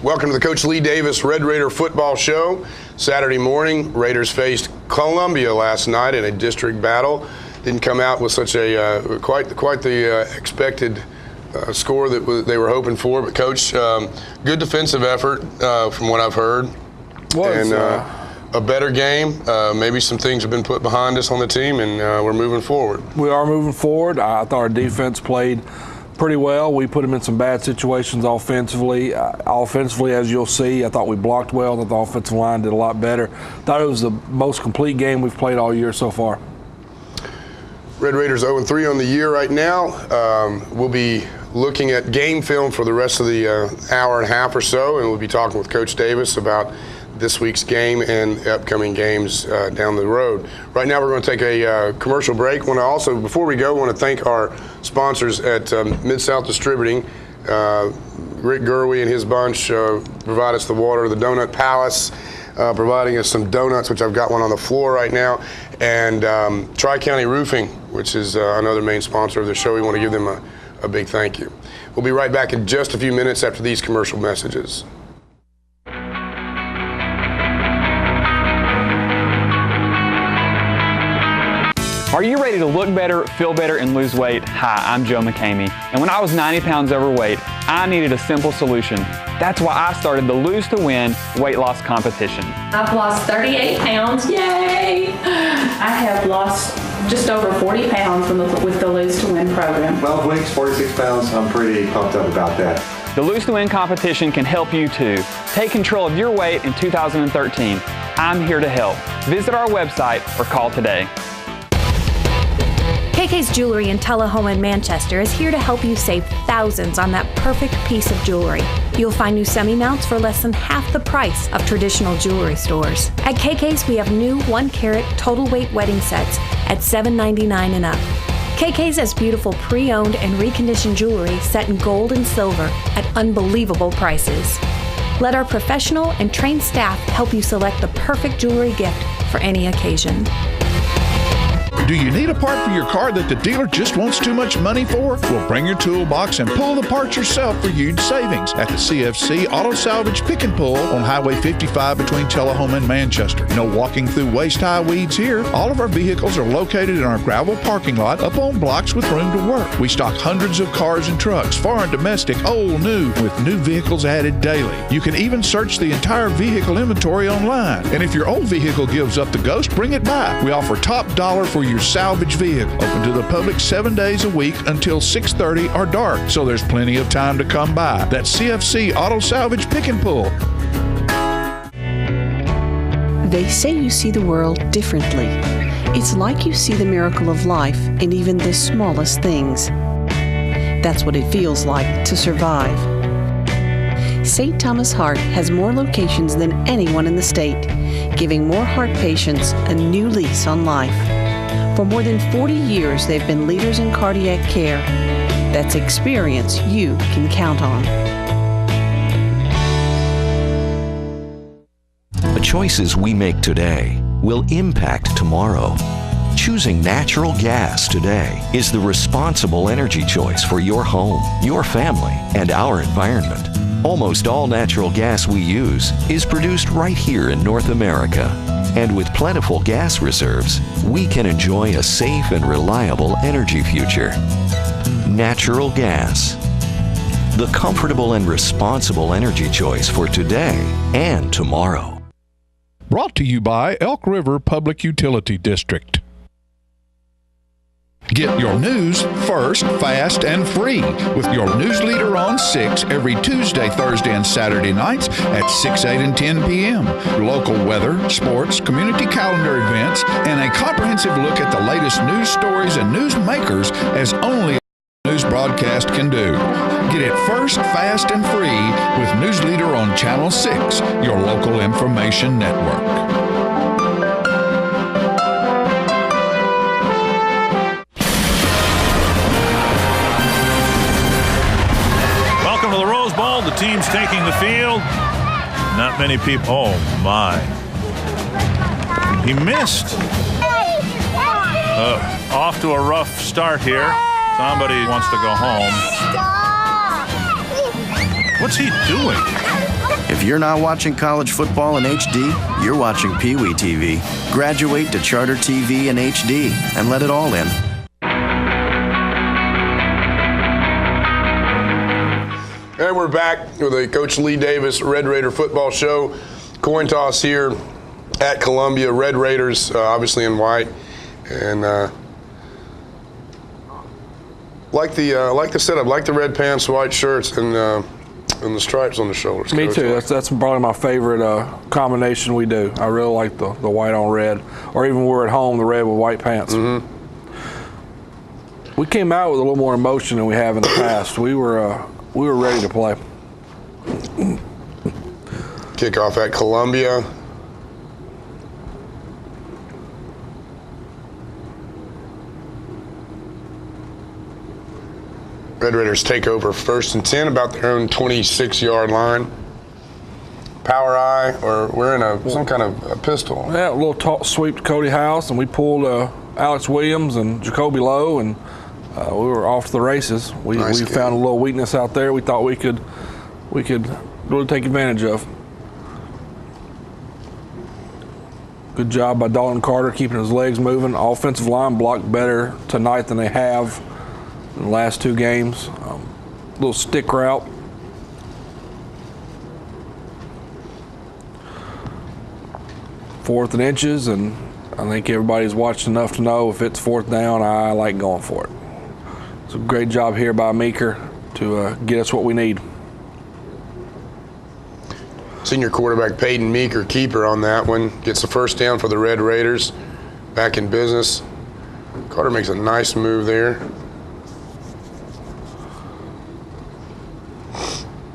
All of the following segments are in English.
Welcome to the Coach Lee Davis Red Raider Football Show. Saturday morning, Raiders faced Columbia last night in a district battle. Didn't come out with such a quite the expected score that they were hoping for. But Coach, good defensive effort from what I've heard. A better game. Maybe some things have been put behind us on the team, and we're moving forward. We are moving forward. I thought our defense played pretty well. We put them in some bad situations offensively. Offensively, as you'll see, I thought we blocked well. I thought the offensive line did a lot better. Thought it was the most complete game we've played all year so far. Red Raiders 0-3 on the year right now. We'll be looking at game film for the rest of the hour and a half or so, and we'll be talking with Coach Davis about this week's game and upcoming games down the road. Right now, we're going to take a commercial break. Before we go, I want to thank our sponsors at Mid-South Distributing. Rick Gurwey and his bunch provide us the water, the Donut Palace, providing us some donuts, which I've got one on the floor right now, and Tri-County Roofing, which is another main sponsor of the show. We want to give them a big thank you. We'll be right back in just a few minutes after these commercial messages. Are you ready to look better, feel better, and lose weight? Hi, I'm Joe McCamey. And when I was 90 pounds overweight, I needed a simple solution. That's why I started the Lose to Win weight loss competition. I've lost 38 pounds, yay! I have lost just over 40 pounds with the Lose to Win program. 12 weeks, 46 pounds, I'm pretty pumped up about that. The Lose to Win competition can help you too. Take control of your weight in 2013. I'm here to help. Visit our website or call today. KK's Jewelry in Tullahoma and Manchester is here to help you save thousands on that perfect piece of jewelry. You'll find new semi-mounts for less than half the price of traditional jewelry stores. At KK's, we have new 1-carat total weight wedding sets at $7.99 and up. KK's has beautiful pre-owned and reconditioned jewelry set in gold and silver at unbelievable prices. Let our professional and trained staff help you select the perfect jewelry gift for any occasion. Do you need a part for your car that the dealer just wants too much money for? Well, bring your toolbox and pull the parts yourself for huge savings at the CFC Auto Salvage Pick and Pull on Highway 55 between Tullahoma and Manchester. No walking through waist-high weeds here. All of our vehicles are located in our gravel parking lot up on blocks with room to work. We stock hundreds of cars and trucks, foreign, domestic, old, new, with new vehicles added daily. You can even search the entire vehicle inventory online. And if your old vehicle gives up the ghost, bring it back. We offer top dollar for your salvage vehicle. Open to the public 7 days a week until 6:30 or dark, so there's plenty of time to come by. That's CFC Auto Salvage Pick and Pull. They say you see the world differently. It's like you see the miracle of life in even the smallest things. That's what it feels like to survive. St. Thomas Heart has more locations than anyone in the state, giving more heart patients a new lease on life. For more than 40 years, they've been leaders in cardiac care. That's experience you can count on. The choices we make today will impact tomorrow. Choosing natural gas today is the responsible energy choice for your home, your family, and our environment. Almost all natural gas we use is produced right here in North America. And with plentiful gas reserves, we can enjoy a safe and reliable energy future. Natural gas. The comfortable and responsible energy choice for today and tomorrow. Brought to you by Elk River Public Utility District. Get your news first, fast, and free with your news leader on 6 every Tuesday, Thursday, and Saturday nights at 6, 8, and 10 p.m. Local weather, sports, community calendar events, and a comprehensive look at the latest news stories and news makers as only a news broadcast can do. Get it first, fast, and free with News Leader on Channel 6, your local information network. The team's taking the field. Not many people. Oh, my. He missed. Off to a rough start here. Somebody wants to go home. What's he doing? If you're not watching college football in HD, you're watching Pee Wee TV. Graduate to Charter TV in HD and let it all in. And we're back with the Coach Lee Davis Red Raider football show. Coin toss here at Columbia. Red Raiders, obviously in white, and like the setup, like the red pants, white shirts, and the stripes on the shoulders. Me Coach. too. That's probably my favorite combination we do. I really like the white on red, or even when we're at home, the red with white pants. Mm-hmm. We came out with a little more emotion than we have in the past. We were ready to play. Kickoff at Columbia. Red Raiders take over 1st and 10, about their own 26-yard line. Power eye, or we're in some kind of a pistol. Yeah, a little sweep to Cody House, and we pulled Alex Williams and Jacoby Lowe, and we were off to the races. We found a little weakness out there. We thought we could really take advantage of. Good job by Dalton Carter keeping his legs moving. Offensive line blocked better tonight than they have in the last 2 games. Little stick route. Fourth and inches, and I think everybody's watched enough to know if it's 4th down, I like going for it. It's a great job here by Meeker to get us what we need. Senior quarterback Peyton Meeker, keeper on that one, gets the 1st down for the Red Raiders. Back in business. Carter makes a nice move there.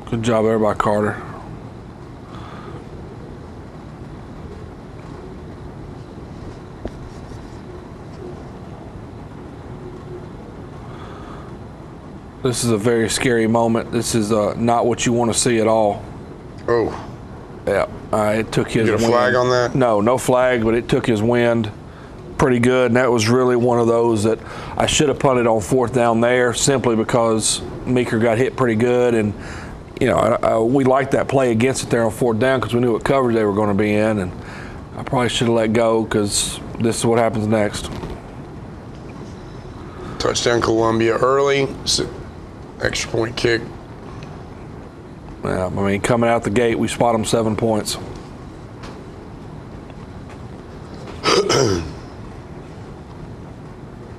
Good job there by Carter. This is a very scary moment. This is not what you want to see at all. Oh. Yeah, it took his wind. You get a flag on that? No flag, but it took his wind pretty good, and that was really one of those that I should have punted on 4th down there simply because Meeker got hit pretty good, and we liked that play against it there on 4th down because we knew what coverage they were going to be in, and I probably should have let go because this is what happens next. Touchdown Columbia early, extra point kick. Yeah, I mean, coming out the gate, we spot them 7 points.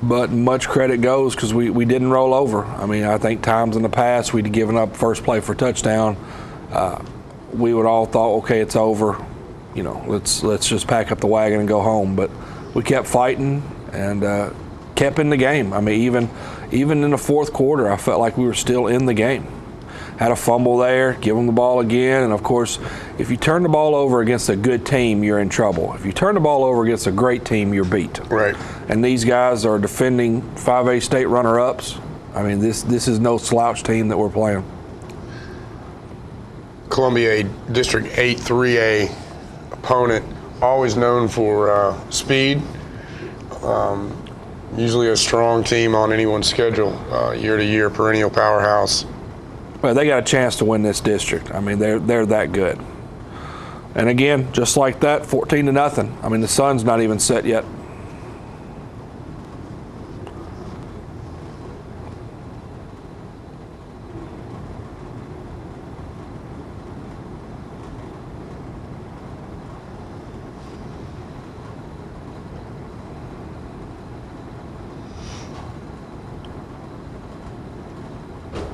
But much credit goes because we didn't roll over. I mean, I think times in the past we'd given up first play for touchdown. We would all thought, okay, it's over. Let's just pack up the wagon and go home. But we kept fighting and kept in the game. I mean, even in the 4th quarter, I felt like we were still in the game. Had a fumble there, give them the ball again, and of course, if you turn the ball over against a good team, you're in trouble. If you turn the ball over against a great team, you're beat. Right. And these guys are defending 5A state runner-ups. I mean, this is no slouch team that we're playing. Columbia, District 8 3A opponent, always known for speed. Usually a strong team on anyone's schedule, year to year, perennial powerhouse. Well, they got a chance to win this district. I mean, they're that good. And again, just like that, 14-0. I mean, the sun's not even set yet.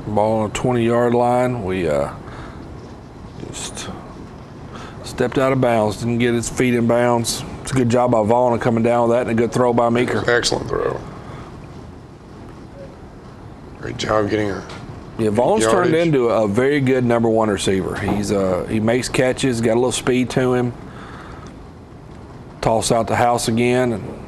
Ball on a 20-yard line. We just stepped out of bounds, didn't get his feet in bounds. It's a good job by Vaughn coming down with that, and a good throw by Meeker. Excellent throw. Great job getting a Vaughn's turned into a very good number 1 receiver. He makes catches, got a little speed to him. Toss out the house again, and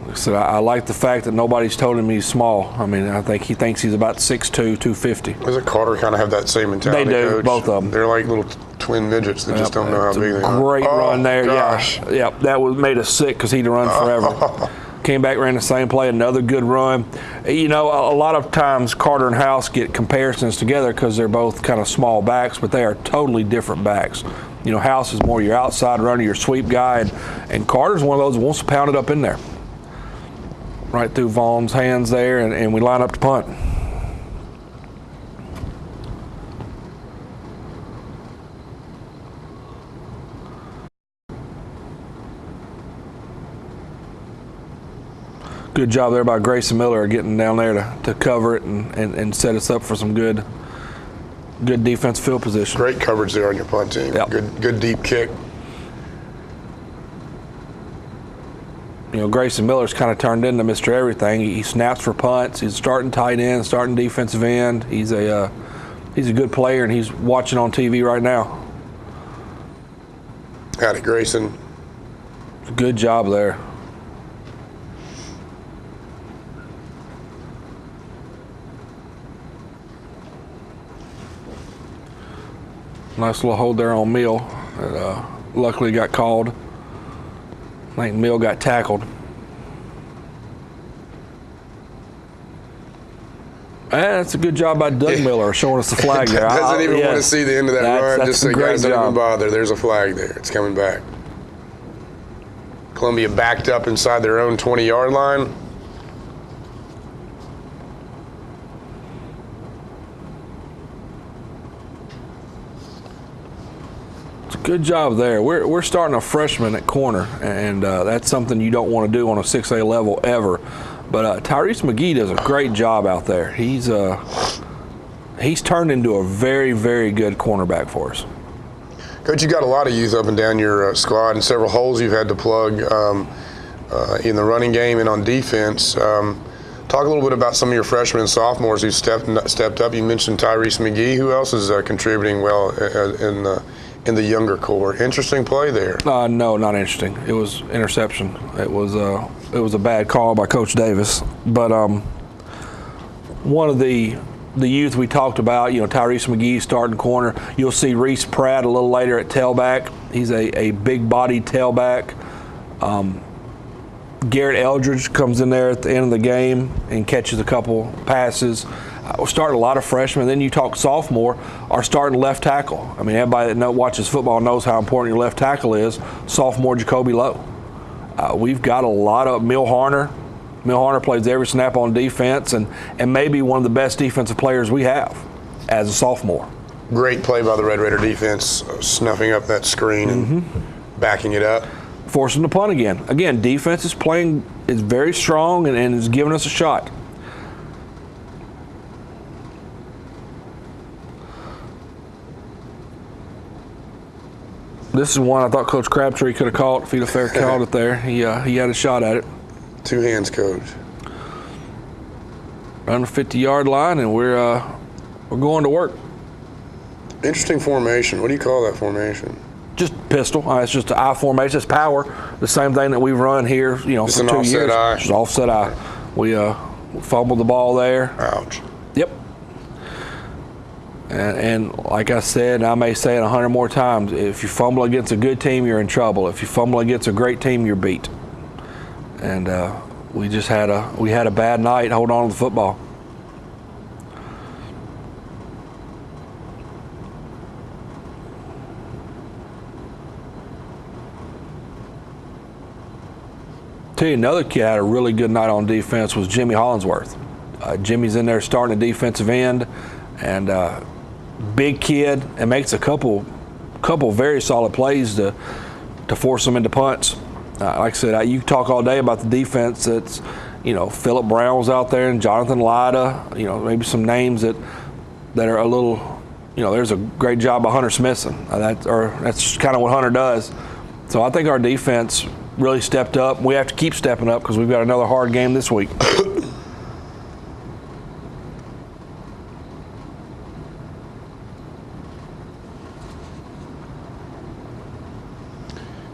like I said, I like the fact that nobody's told him he's small. I mean, I think he thinks he's about 6'2", 250. Doesn't Carter kind of have that same mentality, They do, Coach? both of them. They're like little twin midgets that just don't know how big they are. Great run there. Gosh. Yeah, that made us sick because he'd run forever. Came back, ran the same play, another good run. You know, a lot of times Carter and House get comparisons together because they're both kind of small backs, but they are totally different backs. You know, House is more your outside runner, your sweep guy, and Carter's one of those who wants to pound it up in there. Right through Vaughn's hands there, and we line up to punt. Good job there by Grayson Miller getting down there to cover it and set us up for some good defense field position. Great coverage there on your punt team. Yep. Good deep kick. You know, Grayson Miller's kind of turned into Mr. Everything. He snaps for punts. He's starting tight end, starting defensive end. He's a good player, and he's watching on TV right now. Howdy, Grayson. Good job there. Nice little hold there on Mill. Luckily got called. I think Mill got tackled. That's a good job by Doug Miller showing us the flag there. Doesn't even want to see the end of that run. Just say, guys, don't even bother. There's a flag there. It's coming back. Columbia backed up inside their own 20-yard line. Good job there. We're starting a freshman at corner, and that's something you don't want to do on a 6A level ever. But Tyrese McGee does a great job out there. He's turned into a very, very good cornerback for us. Coach, you got a lot of youth up and down your squad, and several holes you've had to plug in the running game and on defense. Talk a little bit about some of your freshmen and sophomores who stepped up. You mentioned Tyrese McGee. Who else is contributing well in the younger core? Interesting play there. No, not interesting. It was interception. It was a bad call by Coach Davis. But one of the youth we talked about, you know, Tyrese McGee starting corner. You'll see Reese Pratt a little later at tailback. He's a big-bodied tailback. Garrett Eldridge comes in there at the end of the game and catches a couple passes. We're starting a lot of freshmen. Then you talk sophomore, our starting left tackle. I mean, everybody that watches football knows how important your left tackle is. Sophomore Jacoby Lowe. We've got a lot of Mill Harner. Mill Harner plays every snap on defense and maybe one of the best defensive players we have as a sophomore. Great play by the Red Raider defense, snuffing up that screen and backing it up. Forcing the punt again. Again, defense is very strong and is giving us a shot. This is one I thought Coach Crabtree could have caught if he'd have fair called it there. He had a shot at it. Two hands, Coach. On the 50-yard line, and we're going to work. Interesting formation. What do you call that formation? Just pistol. It's just an I formation. It's power. The same thing that we've run here, you know, just for 2 years. Eye. Just offset eye. We fumbled the ball there. Ouch. Yep. And like I said, I may say it 100 more times, if you fumble against a good team, you're in trouble. If you fumble against a great team, you're beat. And we had a bad night holding on to the football. Tell you another kid had a really good night on defense was Jimmy Hollingsworth. Jimmy's in there starting the defensive end, and big kid, and makes a couple very solid plays to force them into punts. Like I said, you talk all day about the defense. That's, you know, Phillip Brown was out there and Jonathan Lyda. You know, maybe some names that are a little. You know, there's a great job by Hunter Smithson. That's kind of what Hunter does. So I think our defense really stepped up. We have to keep stepping up because we've got another hard game this week.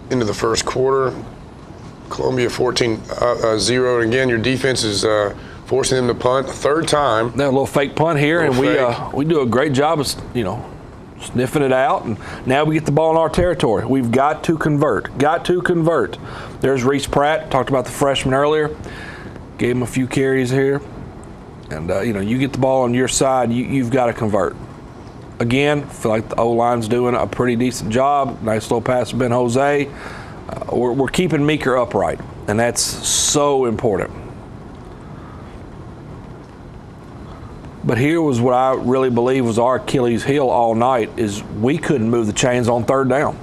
Into the first quarter, Columbia 14-0. And again, your defense is forcing them to punt a third time. That little fake punt here, and we do a great job of, you know, sniffing it out, and now we get the ball in our territory. We've got to convert. Got to convert. There's Reese Pratt. Talked about the freshman earlier. Gave him a few carries here. And, you get the ball on your side, you've got to convert. Again, I feel like the O-line's doing a pretty decent job. Nice little pass to Ben Jose. We're keeping Meeker upright, and that's so important. But here was what I really believe was our Achilles heel all night, is we couldn't move the chains on third down.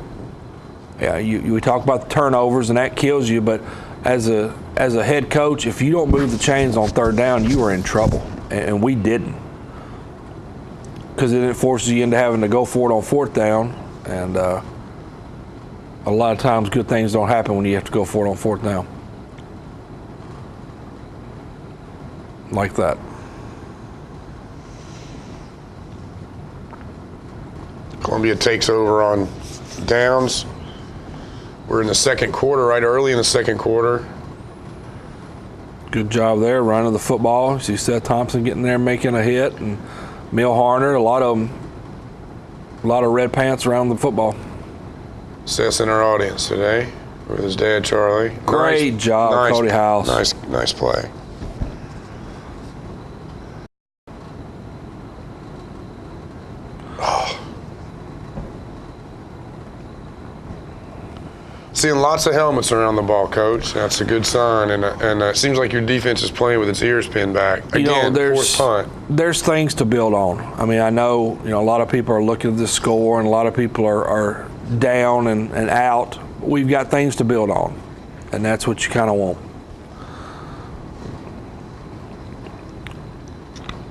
Yeah, we talk about the turnovers, and that kills you, but as a head coach, if you don't move the chains on third down, you are in trouble, and we didn't. Because then it forces you into having to go for it on fourth down, and a lot of times good things don't happen when you have to go for it on fourth down. Like that. Columbia takes over on downs. We're in the second quarter, right early in the second quarter. Good job there, running the football. You see Seth Thompson getting there, making a hit, and Mill Harner, a lot of red pants around the football. Seth's in our audience today with his dad, Charlie. Great job, Cody House. Nice play. Seeing lots of helmets around the ball, Coach. That's a good sign, and it seems like your defense is playing with its ears pinned back. Again, fourth punt. There's things to build on. I mean, I know a lot of people are looking at this score, and a lot of people are down and out. We've got things to build on, and that's what you kind of want.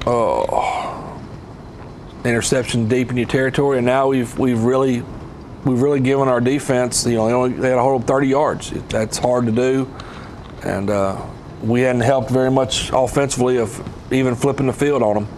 Oh, interception deep in your territory, and now we've really given our defense, they had to hold up 30 yards. That's hard to do. And we hadn't helped very much offensively of even flipping the field on them.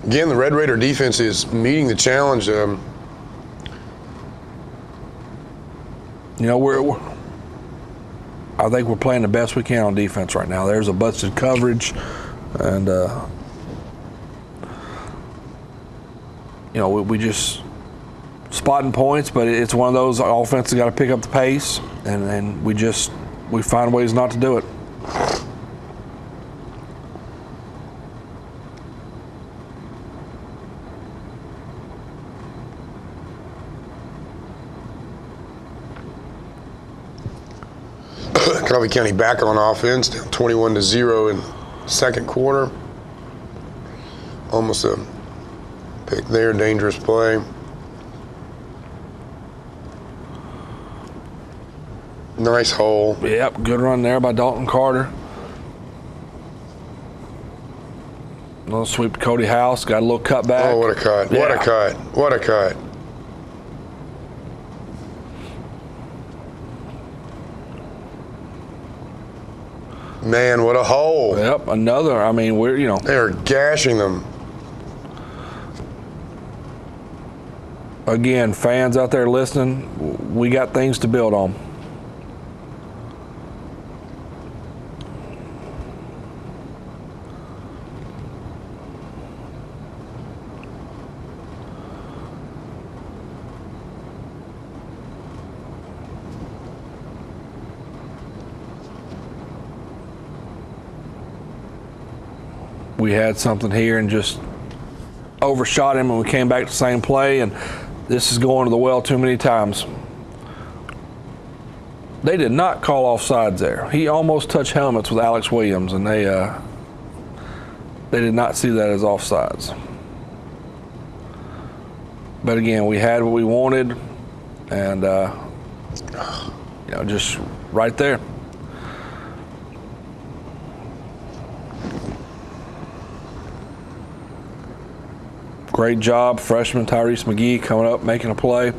Again, the Red Raider defense is meeting the challenge. I think we're playing the best we can on defense right now. There's a busted coverage, and we just spotting points, but it's one of those offenses got to pick up the pace, and we find ways not to do it. Coffee County back on offense, down 21-0 in second quarter. Almost a pick there, dangerous play. Nice hole. Yep, good run there by Dalton Carter. Little sweep to Cody House, got a little cut back. Oh, what a cut, what a cut, what a cut. Man, what a hole. Yep, another. I mean, they're gashing them. Again, fans out there listening, we got things to build on. We had something here and just overshot him, and we came back to the same play, and this is going to the well too many times. They did not call offsides there. He almost touched helmets with Alex Williams, and they did not see that as offsides. But again, we had what we wanted, and just right there. Great job, freshman Tyrese McGee coming up, making a play.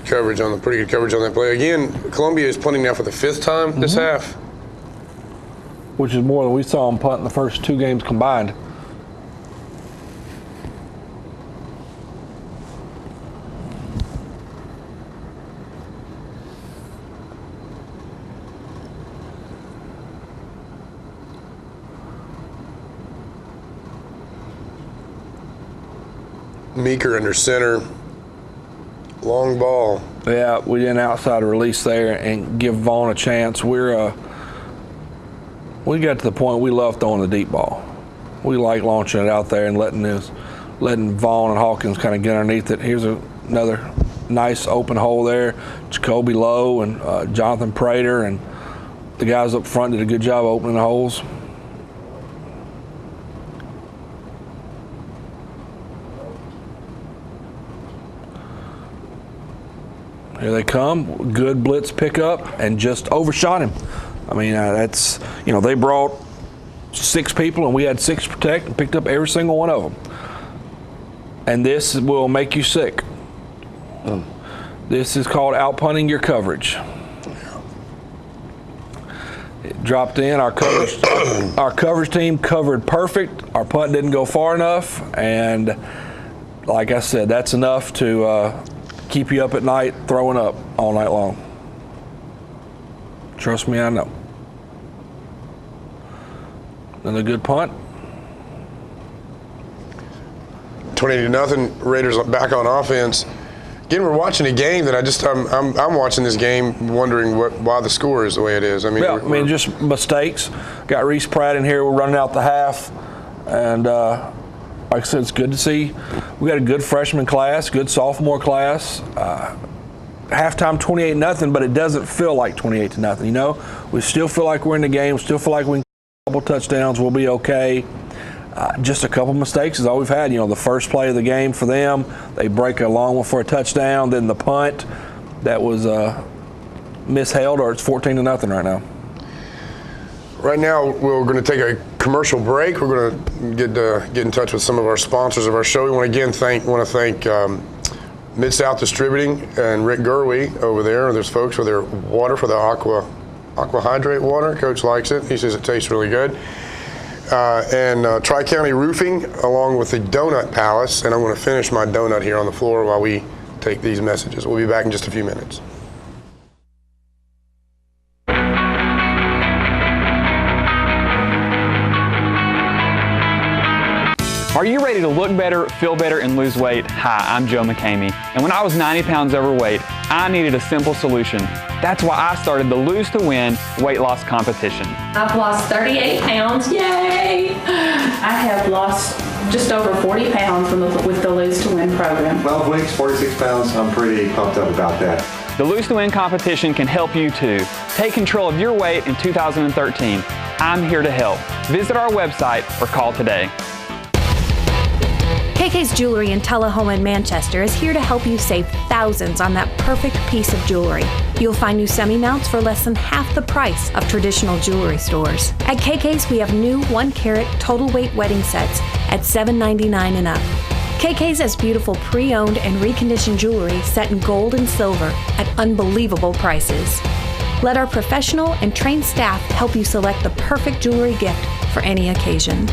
coverage on that play. Again, Columbia is punting now for the 5th time this half. Which is more than we saw them punt in the first 2 games combined. Meeker under center. Long ball. Yeah, we did an outside release there and give Vaughn a chance. We got to the point we love throwing the deep ball. We like launching it out there and letting Vaughn and Hawkins kind of get underneath it. Here's another nice open hole there. Jacoby Lowe and Jonathan Prater and the guys up front did a good job opening the holes. Here they come. Good blitz pickup and just overshot him. I mean, that's, they brought 6 people and we had 6 to protect and picked up every single one of them. And this will make you sick. This is called outpunting your coverage. It dropped in. Our coverage team covered perfect. Our punt didn't go far enough. And like I said, that's enough to keep you up at night, throwing up all night long. Trust me, I know. Another good punt. 20-0. Raiders back on offense. Again, we're watching a game that I'm watching this game wondering why the score is the way it is. I mean, just mistakes. Got Reese Pratt in here. We're running out the half, and like I said, it's good to see. We got a good freshman class, good sophomore class. Halftime 28-0, but it doesn't feel like 28-0. We still feel like we're in the game. We still feel like we can get a couple touchdowns. We'll be okay. Just a couple mistakes is all we've had. The first play of the game for them, they break a long one for a touchdown. Then the punt that was misheld, or it's 14-0 right now. Right now, we're going to take a commercial break. We're going to get in touch with some of our sponsors of our show. We want to thank Mid-South Distributing and Rick Gurwey over there. There's folks with their water for the Aqua Hydrate water. Coach likes it. He says it tastes really good. And Tri-County Roofing, along with the Donut Palace. And I'm going to finish my donut here on the floor while we take these messages. We'll be back in just a few minutes. Are you ready to look better, feel better, and lose weight? Hi, I'm Joe McCamey. And when I was 90 pounds overweight, I needed a simple solution. That's why I started the Lose to Win weight loss competition. I've lost 38 pounds, yay! I have lost just over 40 pounds with the Lose to Win program. 12 weeks, 46 pounds, I'm pretty pumped up about that. The Lose to Win competition can help you too. Take control of your weight in 2013. I'm here to help. Visit our website or call today. KK's Jewelry in Tullahoma and Manchester is here to help you save thousands on that perfect piece of jewelry. You'll find new semi-mounts for less than half the price of traditional jewelry stores. At KK's, we have new 1-carat total weight wedding sets at $7.99 and up. KK's has beautiful pre-owned and reconditioned jewelry set in gold and silver at unbelievable prices. Let our professional and trained staff help you select the perfect jewelry gift for any occasion.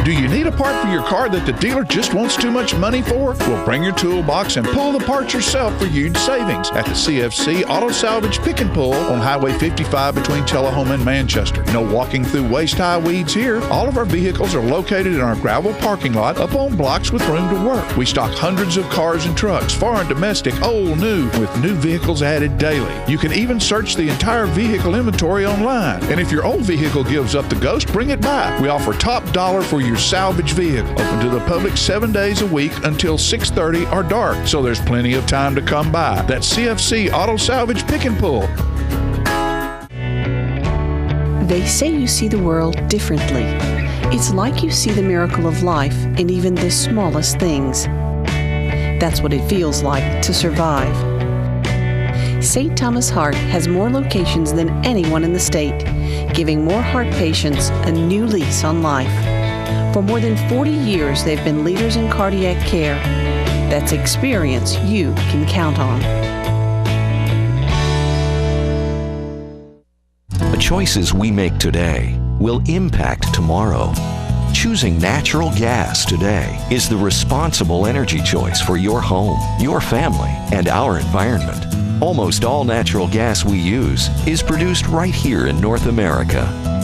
Do you need a part for your car that the dealer just wants too much money for? Well, bring your toolbox and pull the parts yourself for huge savings at the CFC Auto Salvage Pick and Pull on Highway 55 between Tullahoma and Manchester. No walking through waist-high weeds here. All of our vehicles are located in our gravel parking lot up on blocks with room to work. We stock hundreds of cars and trucks, foreign, domestic, old, new, with new vehicles added daily. You can even search the entire vehicle inventory online. And if your old vehicle gives up the ghost, bring it back. We offer top dollar for your salvage vehicle. Open to the public 7 days a week until 6:30 or dark, so there's plenty of time to come by. That's CFC Auto Salvage Pick and Pull. They say you see the world differently. It's like you see the miracle of life in even the smallest things. That's what it feels like to survive. St. Thomas Heart has more locations than anyone in the state, giving more heart patients a new lease on life. For more than 40 years, they've been leaders in cardiac care. That's experience you can count on. The choices we make today will impact tomorrow. Choosing natural gas today is the responsible energy choice for your home, your family, and our environment. Almost all natural gas we use is produced right here in North America.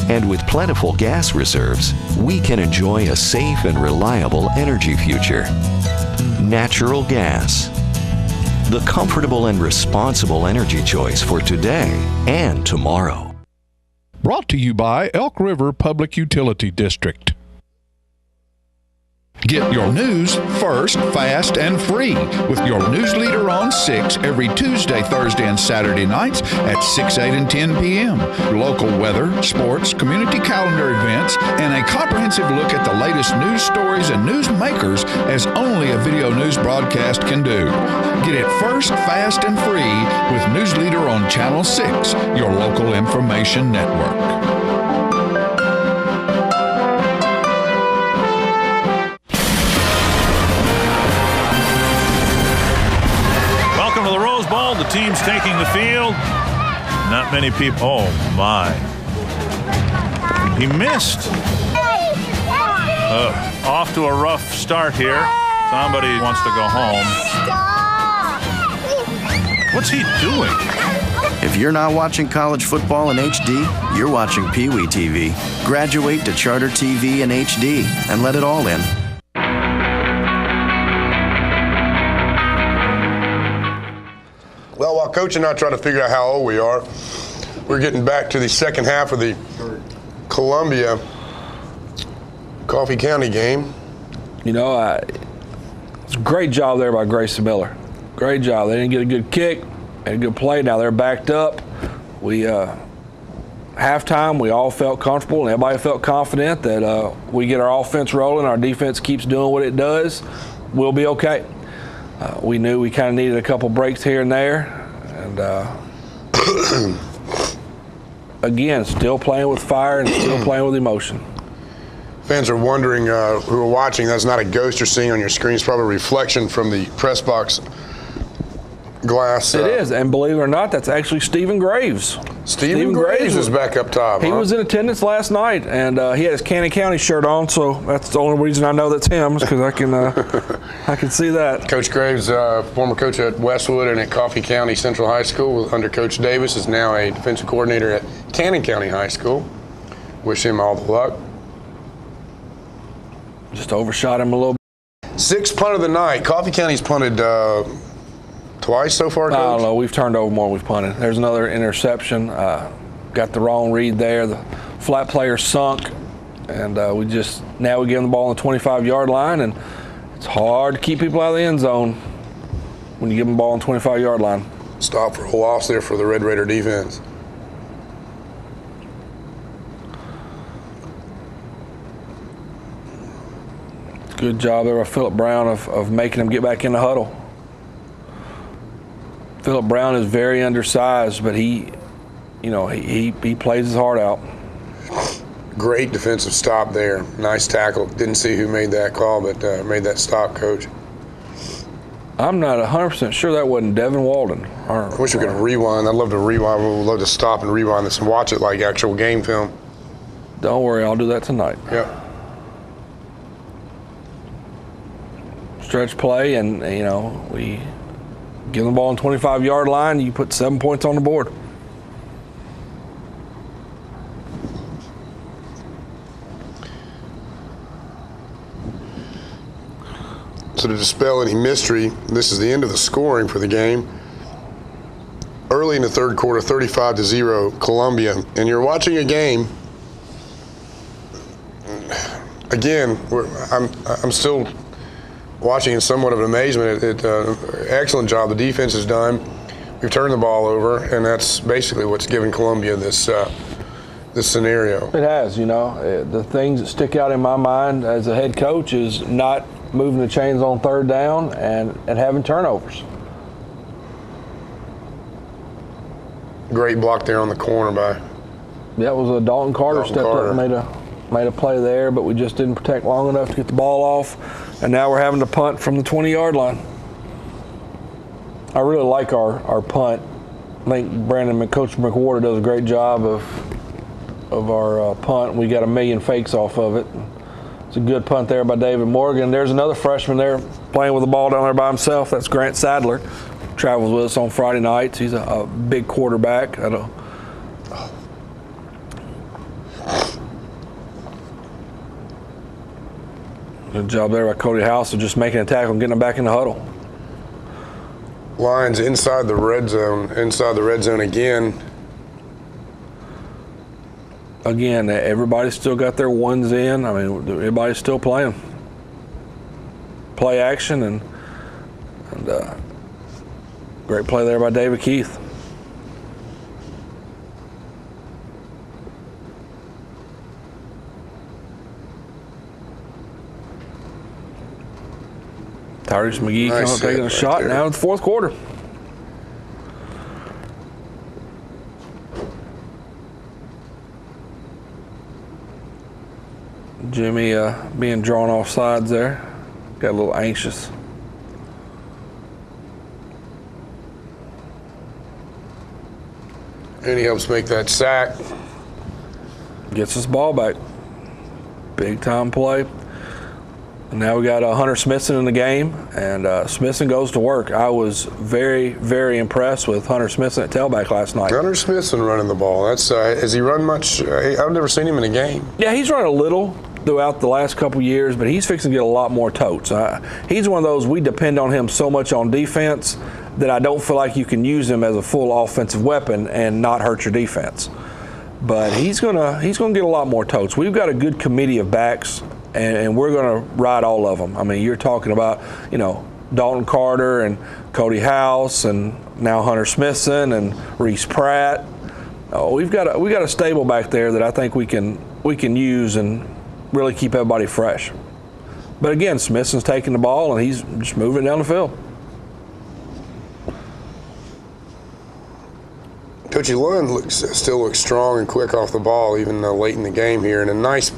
And with plentiful gas reserves, we can enjoy a safe and reliable energy future. Natural gas. The comfortable and responsible energy choice for today and tomorrow. Brought to you by Elk River Public Utility District. Get your news first, fast, and free with your news leader on 6 every Tuesday, Thursday, and Saturday nights at 6, 8, and 10 p.m. Local weather, sports, community calendar events, and a comprehensive look at the latest news stories and news makers as only a video news broadcast can do. Get it first, fast, and free with News Leader on Channel 6, your local information network. The team's taking the field. Not many people. Oh, my. He missed. Off to a rough start here. Somebody wants to go home. What's he doing? If you're not watching college football in HD, you're watching Pee Wee TV. Graduate to Charter TV in HD and let it all in. Well, while Coach and I try to figure out how old we are, we're getting back to the second half of the Columbia Coffee County game. You know, it's a great job there by Grayson Miller. Great job. They didn't get a good kick, had a good play. Now they're backed up. We halftime, we all felt comfortable and everybody felt confident that we get our offense rolling, our defense keeps doing what it does, we'll be okay. We knew we kind of needed a couple breaks here and there, and again, still playing with fire and still playing with emotion. Fans are wondering who are watching. That's not a ghost you're seeing on your screen. It's probably a reflection from the press box glass. It is, and believe it or not, that's actually Stephen Graves. Stephen Graves is back up top. He was in attendance last night, and he had his Cannon County shirt on, so that's the only reason I know that's him, is because I can see that. Coach Graves, former coach at Westwood and at Coffee County Central High School under Coach Davis, is now a defensive coordinator at Cannon County High School. Wish him all the luck. Just overshot him a little bit. Sixth punt of the night. Coffee County's punted twice so far, Coach? I don't know. We've turned over more than we've punted. There's another interception. Got the wrong read there. The flat player sunk, and now we give them the ball on the 25-yard line, and it's hard to keep people out of the end zone when you give them the ball on the 25-yard line. Stop for a loss there for the Red Raider defense. Good job there by Phillip Brown of making him get back in the huddle. Phillip Brown is very undersized, but he plays his heart out. Great defensive stop there. Nice tackle. Didn't see who made that call, but made that stop, Coach. I'm not 100% sure that wasn't Devin Walden. I wish we could rewind. I'd love to rewind. We'd love to stop and rewind this and watch it like actual game film. Don't worry, I'll do that tonight. Yeah. Stretch play, and we give them the ball on the 25-yard line. You put 7 points on the board. So to dispel any mystery, this is the end of the scoring for the game. Early in the third quarter, 35-0 Columbia, and you're watching a game. Again, I'm still watching in somewhat of an amazement. Excellent job the defense has done. We've turned the ball over, and that's basically what's given Columbia this scenario. It has, the things that stick out in my mind as a head coach is not moving the chains on third down and having turnovers. Great block there on the corner by. That was a Dalton Carter stepped up and made a play there, but we just didn't protect long enough to get the ball off, and now we're having to punt from the 20-yard line. I really like our punt. I think Coach McWhorter does a great job of our punt. We got 1 million fakes off of it. It's a good punt there by David Morgan. There's another freshman there playing with the ball down there by himself. That's Grant Sadler. Travels with us on Friday nights. He's a big quarterback. Good job there by Cody House of just making a tackle and getting them back in the huddle. Lions inside the red zone again. Again, everybody's still got their ones in. I mean, everybody's still playing. Play action and great play there by David Keith. Tyrese McGee coming up taking a shot now in the fourth quarter. Jimmy being drawn off sides there. Got a little anxious. And he helps make that sack. Gets his ball back. Big time play. And now we got Hunter Smithson in the game, and Smithson goes to work. I was very, very impressed with Hunter Smithson at tailback last night. Hunter Smithson running the ball. That's has he run much? I've never seen him in a game. Yeah, he's run a little throughout the last couple years, but he's fixing to get a lot more totes. He's one of those, we depend on him so much on defense that I don't feel like you can use him as a full offensive weapon and not hurt your defense. But he's gonna get a lot more totes. We've got a good committee of backs. And we're going to ride all of them. I mean, you're talking about, Dalton Carter and Cody House and now Hunter Smithson and Reese Pratt. We got a stable back there that I think we can use and really keep everybody fresh. But again, Smithson's taking the ball and he's just moving down the field. Coach Lund still looks strong and quick off the ball, even late in the game here. And a nice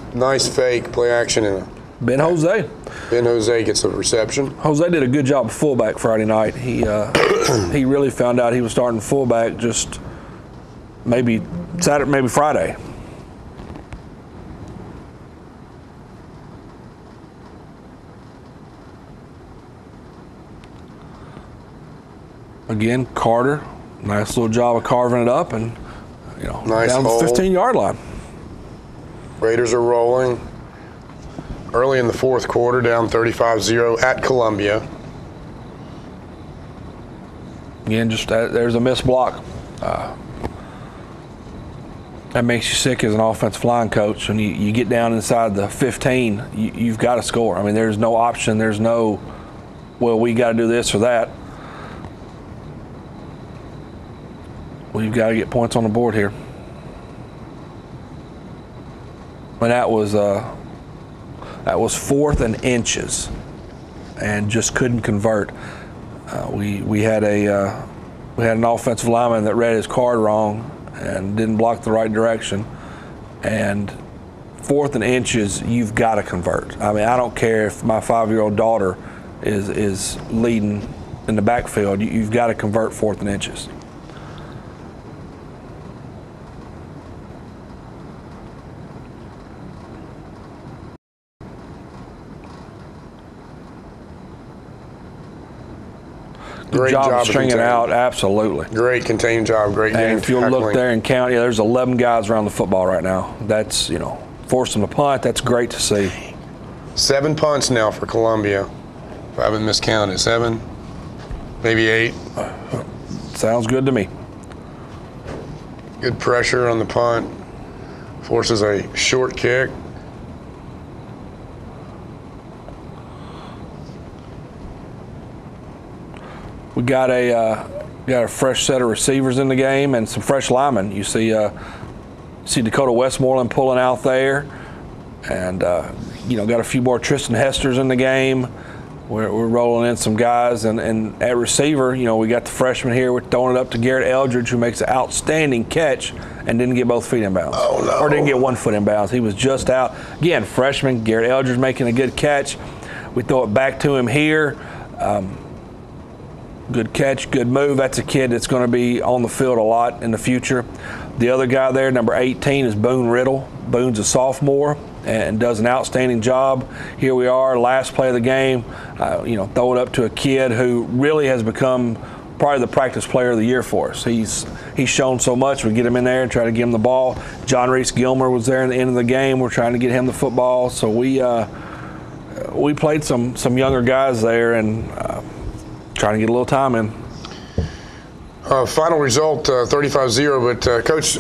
fake play action. And Ben Jose gets a reception. Jose did a good job of fullback Friday night. He really found out he was starting fullback just maybe Friday. Again, Carter. Nice little job of carving it up and, nice down the 15-yard line. Raiders are rolling. Early in the fourth quarter, down 35-0 at Columbia. Again, there's a missed block. That makes you sick as an offensive line coach. When you get down inside the 15, you've got to score. I mean, there's no option. There's no, we got to do this or that. We've got to get points on the board here. And that was 4th and inches, and just couldn't convert. We had an offensive lineman that read his card wrong and didn't block the right direction. And 4th and inches, you've got to convert. I mean, I don't care if my 5-year-old daughter is leading in the backfield. You've got to convert 4th and inches. Great job of stringing out, absolutely. Great contained job, great game. And if you'll look there and count, there's 11 guys around the football right now. That's, forcing the punt, that's great to see. 7 punts now for Columbia. If I haven't miscounted, 7, maybe 8. Sounds good to me. Good pressure on the punt. Forces a short kick. We got a fresh set of receivers in the game and some fresh linemen. You see Dakota Westmoreland pulling out there, and got a few more Tristan Hesters in the game. We're rolling in some guys, and at receiver, we got the freshman here. We're throwing it up to Garrett Eldridge, who makes an outstanding catch and didn't get both feet in bounds. Oh, no. Or didn't get 1 foot in bounds. He was just out. Again, freshman Garrett Eldridge making a good catch. We throw it back to him here. Good catch, good move. That's a kid that's going to be on the field a lot in the future. The other guy there, number 18, is Boone Riddle. Boone's a sophomore and does an outstanding job. Here we are, last play of the game. Throw it up to a kid who really has become probably the practice player of the year for us. He's shown so much. We get him in there and try to give him the ball. John Reese Gilmer was there in the end of the game. We're trying to get him the football. So we played some younger guys there and trying to get a little time in. Final result 35-0, but Coach,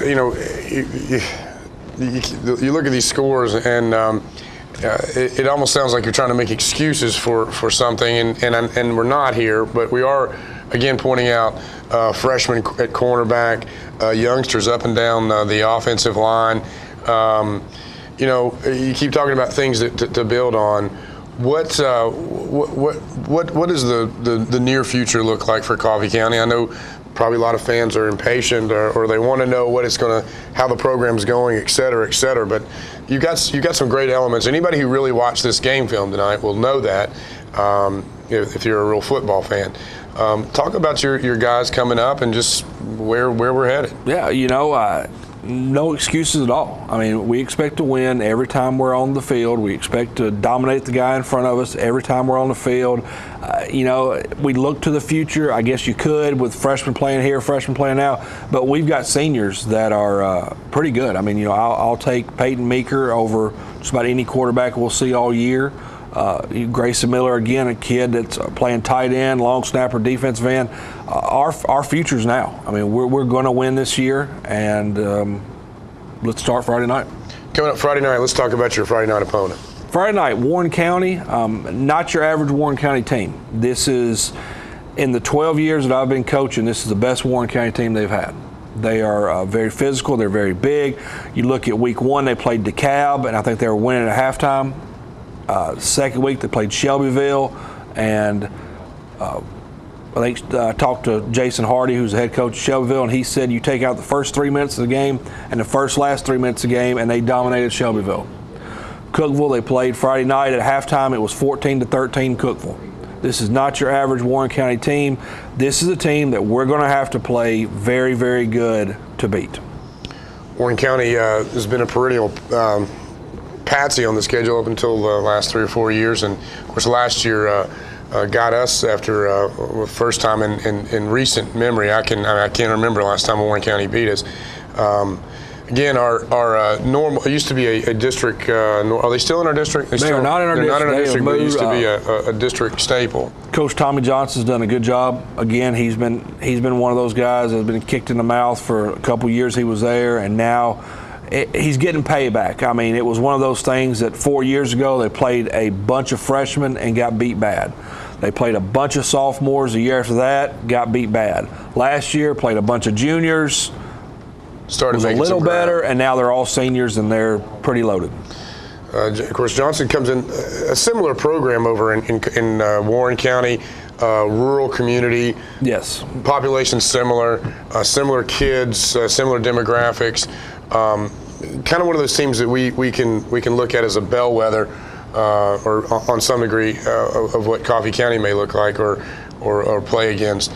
you look at these scores and it almost sounds like you're trying to make excuses for something, and we're not here, but we are again pointing out freshmen at cornerback, youngsters up and down the offensive line. You keep talking about things to build on. What does the near future look like for Coffee County? I know probably a lot of fans are impatient or they want to know how the program's going, et cetera, but you got some great elements. Anybody who really watched this game film tonight will know that if you're a real football fan. Talk about your guys coming up and just where we're headed. Yeah, no excuses at all. I mean, we expect to win every time we're on the field. We expect to dominate the guy in front of us every time we're on the field. We look to the future. I guess you could with freshmen playing here, freshmen playing now, but we've got seniors that are pretty good. I mean, I'll take Peyton Meeker over just about any quarterback we'll see all year. Grayson Miller, again, a kid that's playing tight end, long snapper, defensive end. Our future's now. I mean, we're going to win this year, and let's start Friday night. Coming up Friday night, let's talk about your Friday night opponent. Friday night, Warren County, not your average Warren County team. This is, in the 12 years that I've been coaching, this is the best Warren County team they've had. They are very physical. They're very big. You look at week 1, they played DeKalb, and I think they were winning at halftime. Second week, they played Shelbyville, and I talked to Jason Hardy, who's the head coach of Shelbyville, and he said you take out the first 3 minutes of the game and the last 3 minutes of the game, and they dominated Shelbyville. Cookeville, they played Friday night at halftime. It was 14-13 Cookeville. This is not your average Warren County team. This is a team that we're going to have to play very, very good to beat. Warren County has been a perennial patsy on the schedule up until the last 3 or 4 years, and of course last year got us after the first time in recent memory. I can't remember the last time Warren County beat us. Again, our normal, it used to be a district, are they still in our district? They are not in our district. Not in our district, but it used to be a district staple. Coach Tommy Johnson's done a good job. Again, he's been one of those guys that's been kicked in the mouth for a couple years he was there, and now he's getting payback. I mean, it was one of those things that 4 years ago they played a bunch of freshmen and got beat bad. They played a bunch of sophomores the year after that, got beat bad. Last year, played a bunch of juniors, was a little better, and now they're all seniors and they're pretty loaded. Of course, Johnson comes in a similar program over in Warren County, rural community. Yes. Population similar, similar kids, similar demographics. Kind of one of those teams that we can look at as a bellwether, or on some degree of what Coffee County may look like or play against.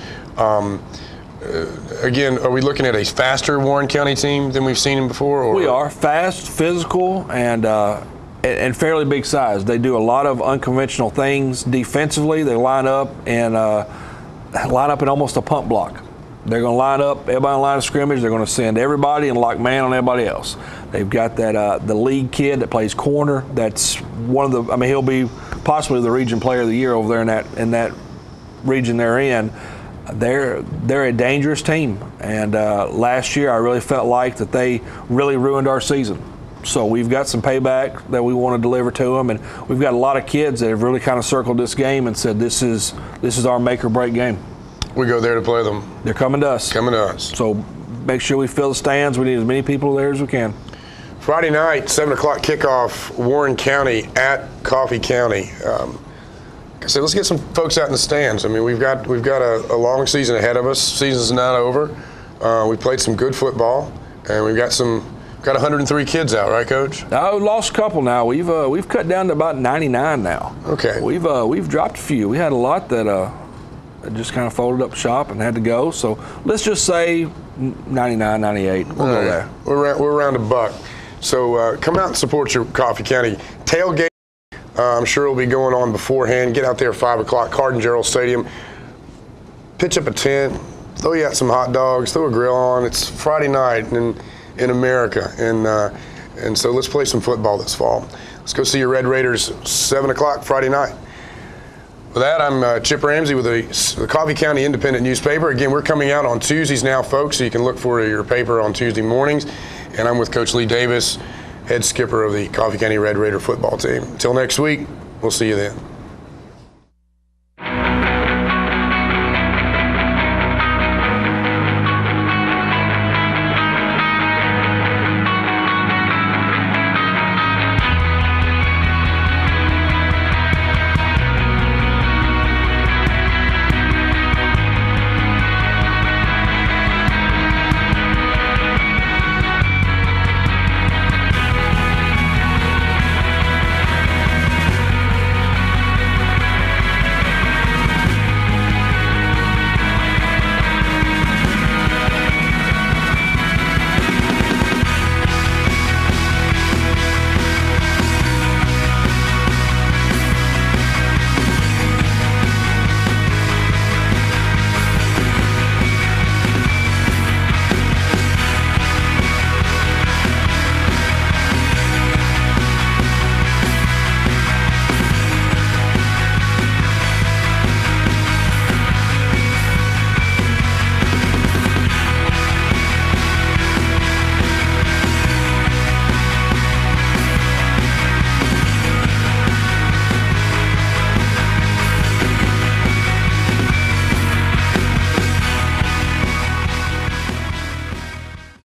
Again, are we looking at a faster Warren County team than we've seen before? Or? We are fast, physical, and fairly big size. They do a lot of unconventional things defensively. They line up in almost a punt block. They're going to line up, everybody on the line of scrimmage. They're going to send everybody and lock man on everybody else. They've got that the league kid that plays corner. That's one of the. I mean, he'll be possibly the region player of the year over there in that region they're in. They're a dangerous team, and last year I really felt like that they really ruined our season. So we've got some payback that we want to deliver to them, and we've got a lot of kids that have really kind of circled this game and said this is our make or break game. We go there to play them. They're coming to us. Coming to us. So make sure we fill the stands. We need as many people there as we can. Friday night, 7 o'clock kickoff, Warren County at Coffee County. So let's get some folks out in the stands. I mean, we've got a long season ahead of us. Season's not over. We played some good football, and we've got 103 kids out, right, Coach? We lost a couple now. We've cut down to about 99 now. Okay. We've dropped a few. We had a lot that just kind of folded up shop and had to go. So let's just say 99, 98. We'll go there. We're around $1. So come out and support your Coffee County tailgate. I'm sure it'll be going on beforehand. Get out there at 5 o'clock, Cardin Gerald Stadium. Pitch up a tent, throw you out some hot dogs, throw a grill on. It's Friday night in America, and so let's play some football this fall. Let's go see your Red Raiders 7 o'clock Friday night. With that, I'm Chip Ramsey with the Coffee County Independent newspaper. Again, we're coming out on Tuesdays now, folks, so you can look for your paper on Tuesday mornings. And I'm with Coach Lee Davis, head skipper of the Coffee County Red Raider football team. Until next week, we'll see you then.